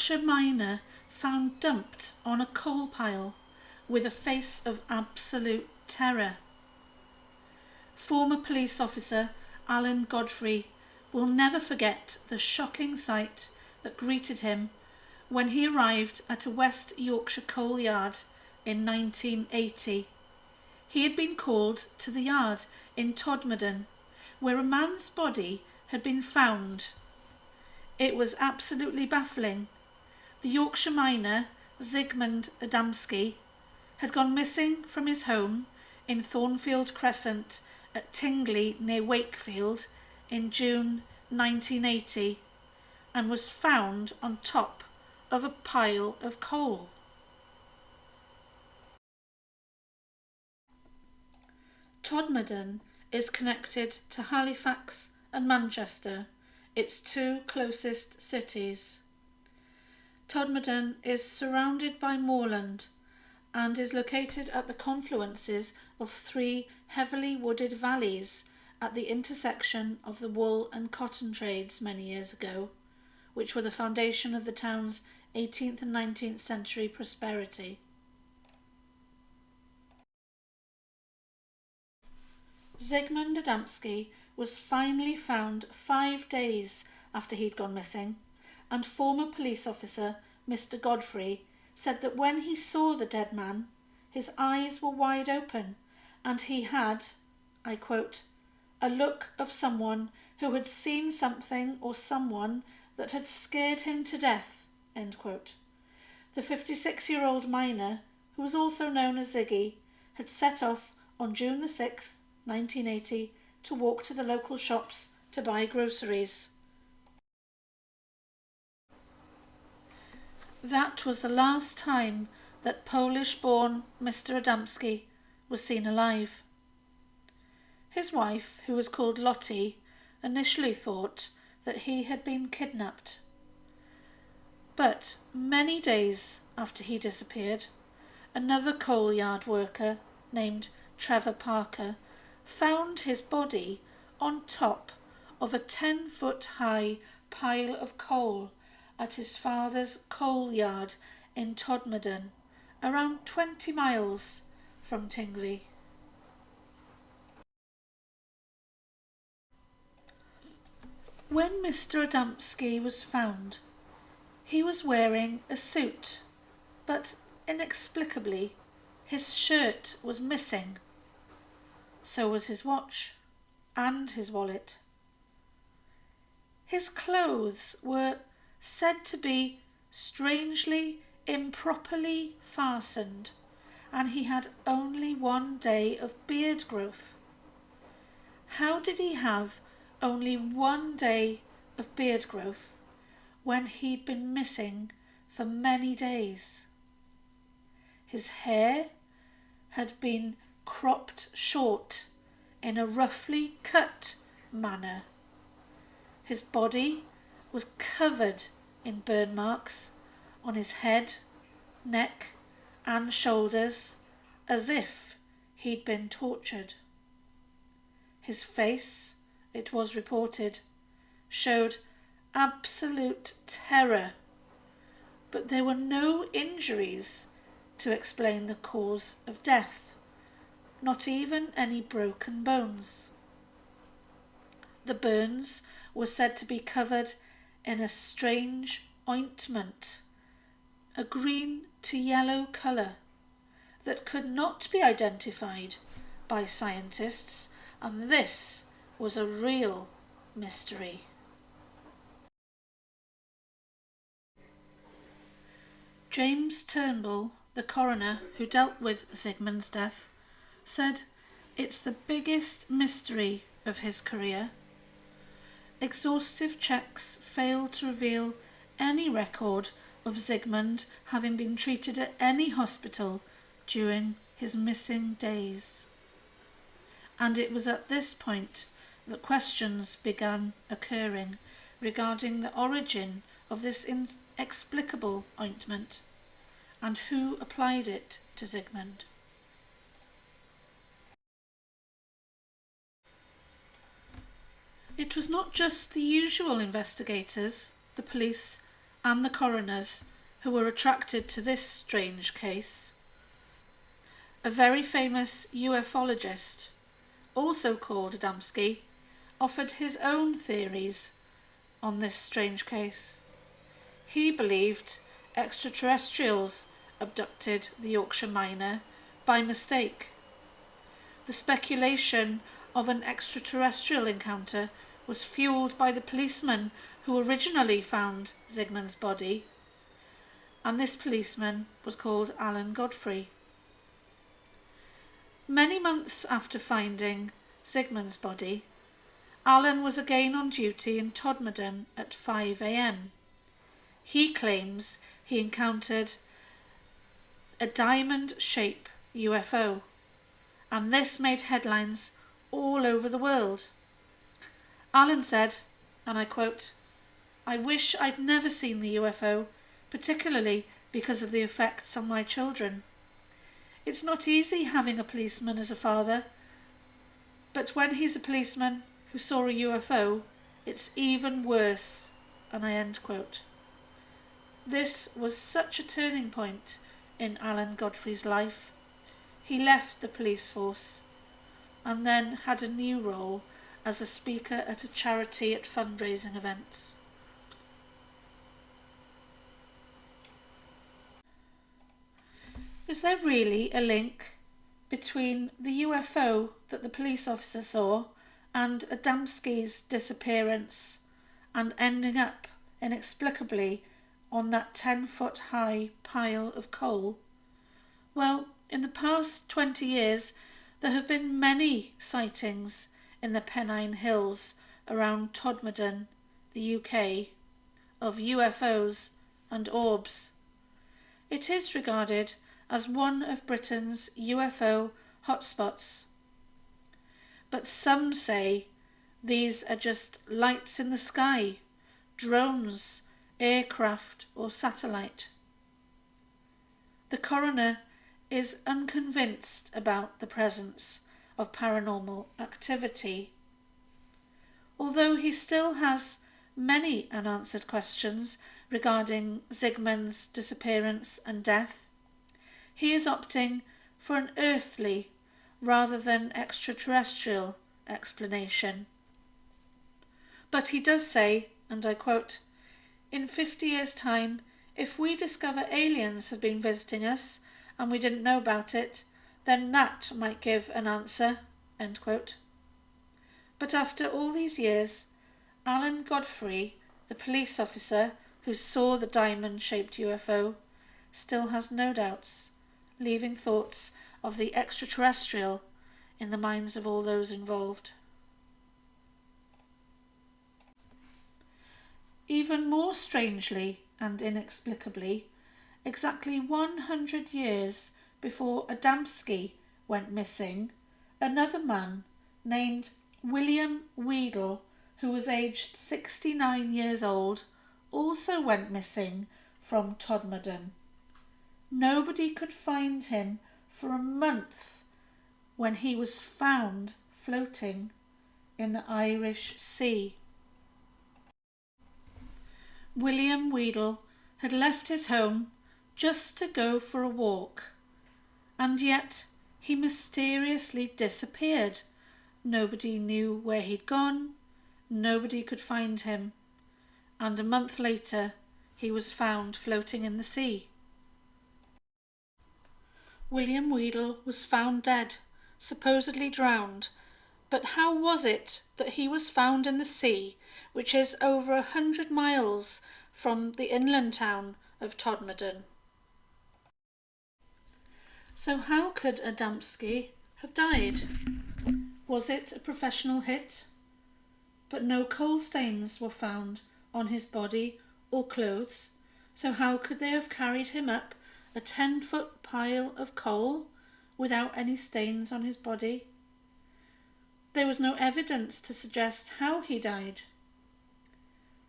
Yorkshire miner found dumped on a coal pile with a face of absolute terror. Former police officer Alan Godfrey will never forget the shocking sight that greeted him when he arrived at a West Yorkshire coal yard in 1980. He had been called to the yard in Todmorden, where a man's body had been found. It was absolutely baffling. The Yorkshire miner, Zigmund Adamski, had gone missing from his home in Thornfield Crescent at Tingley near Wakefield in June 1980 and was found on top of a pile of coal. Todmorden is connected to Halifax and Manchester, its two closest cities. Todmorden is surrounded by moorland and is located at the confluences of three heavily wooded valleys at the intersection of the wool and cotton trades many years ago, which were the foundation of the town's 18th and 19th century prosperity. Zigmund Adamski was finally found 5 days after he'd gone missing, and former police officer Mr. Godfrey said that when he saw the dead man, his eyes were wide open and he had, I quote, a look of someone who had seen something or someone that had scared him to death, end quote. The 56-year-old miner, who was also known as Ziggy, had set off on June the 6th, 1980, to walk to the local shops to buy groceries. That was the last time that Polish-born Mr. Adamski was seen alive. His wife, who was called Lottie, initially thought that he had been kidnapped. But many days after he disappeared, another coal yard worker named Trevor Parker found his body on top of a 10-foot high pile of coal at his father's coal yard in Todmorden, around 20 miles from Tingley. When Mr. Adamski was found, he was wearing a suit, but inexplicably his shirt was missing. So was his watch and his wallet. His clothes were said to be strangely improperly fastened, and he had only 1 day of beard growth. How did he have only 1 day of beard growth when he'd been missing for many days? His hair had been cropped short in a roughly cut manner. His body was covered in burn marks on his head, neck and shoulders, as if he'd been tortured. His face, it was reported, showed absolute terror, but there were no injuries to explain the cause of death, not even any broken bones. The burns were said to be covered in a strange ointment, a green to yellow colour that could not be identified by scientists, and this was a real mystery. James Turnbull, the coroner who dealt with Zigmund's death, said it's the biggest mystery of his career. Exhaustive checks failed to reveal any record of Zigmund having been treated at any hospital during his missing days. And it was at this point that questions began occurring regarding the origin of this inexplicable ointment and who applied it to Zigmund. It was not just the usual investigators, the police and the coroners who were attracted to this strange case. A very famous ufologist, also called Adamski, offered his own theories on this strange case. He believed extraterrestrials abducted the Yorkshire miner by mistake. The speculation of an extraterrestrial encounter was fueled by the policeman who originally found Zigmund's body, and this policeman was called Alan Godfrey. Many months after finding Zigmund's body, Alan was again on duty in Todmorden at 5 a.m. He claims he encountered a diamond-shaped UFO, and this made headlines all over the world. Alan said, and I quote, "I wish I'd never seen the UFO, particularly because of the effects on my children. It's not easy having a policeman as a father, but when he's a policeman who saw a UFO, it's even worse," and I end quote. This was such a turning point in Alan Godfrey's life. He left the police force and then had a new role as a speaker at a charity at fundraising events. Is there really a link between the UFO that the police officer saw and Adamski's disappearance and ending up inexplicably on that 10-foot high pile of coal? Well, in the past 20 years, there have been many sightings in the Pennine Hills around Todmorden, the UK, of UFOs and orbs. It is regarded as one of Britain's UFO hotspots. But some say these are just lights in the sky, drones, aircraft or satellite. The coroner is unconvinced about the presence of paranormal activity. Although he still has many unanswered questions regarding Zigmund's disappearance and death, he is opting for an earthly rather than extraterrestrial explanation. But he does say, and I quote, "In 50 years' time, if we discover aliens have been visiting us and we didn't know about it, then that might give an answer," end quote. But after all these years, Alan Godfrey, the police officer who saw the diamond-shaped UFO, still has no doubts, leaving thoughts of the extraterrestrial in the minds of all those involved. Even more strangely and inexplicably, exactly 100 years before Adamski went missing, another man named William Weedle, who was aged 69 years old, also went missing from Todmorden. Nobody could find him for a month when he was found floating in the Irish Sea. William Weedle had left his home just to go for a walk, and yet he mysteriously disappeared. Nobody knew where he'd gone, nobody could find him, and a month later he was found floating in the sea. William Weedle was found dead, supposedly drowned, but how was it that he was found in the sea, which is over 100 miles from the inland town of Todmorden? So how could Adamski have died? Was it a professional hit? But no coal stains were found on his body or clothes, so how could they have carried him up a 10-foot pile of coal without any stains on his body? There was no evidence to suggest how he died.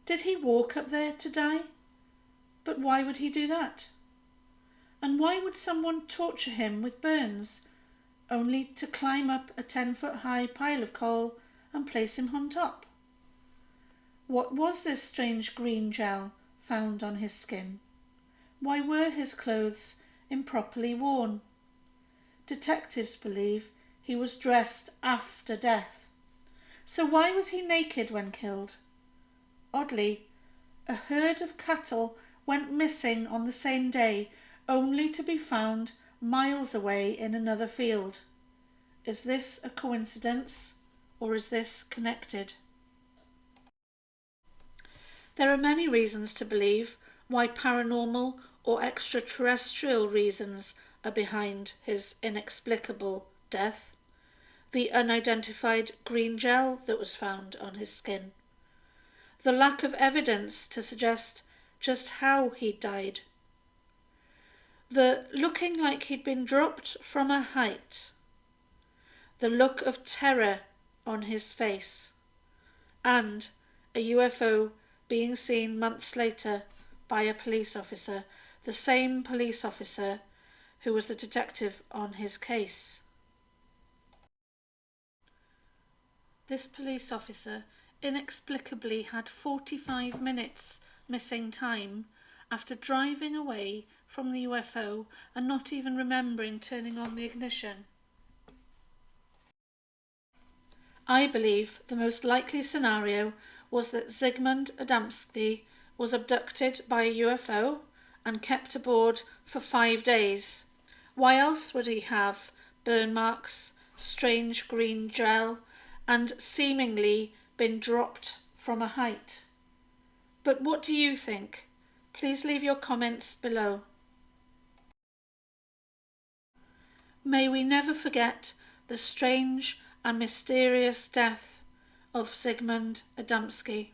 Did he walk up there to die? But why would he do that? And why would someone torture him with burns, only to climb up a 10-foot high pile of coal and place him on top? What was this strange green gel found on his skin? Why were his clothes improperly worn? Detectives believe he was dressed after death. So why was he naked when killed? Oddly, a herd of cattle went missing on the same day, only to be found miles away in another field. Is this a coincidence, or is this connected? There are many reasons to believe why paranormal or extraterrestrial reasons are behind his inexplicable death. The unidentified green gel that was found on his skin. The lack of evidence to suggest just how he died. The looking like he'd been dropped from a height. The look of terror on his face. And a UFO being seen months later by a police officer, the same police officer who was the detective on his case. This police officer inexplicably had 45 minutes missing time after driving away from the UFO and not even remembering turning on the ignition. I believe the most likely scenario was that Zigmund Adamski was abducted by a UFO and kept aboard for 5 days. Why else would he have burn marks, strange green gel, and seemingly been dropped from a height? But what do you think? Please leave your comments below. May we never forget the strange and mysterious death of Zigmund Adamski.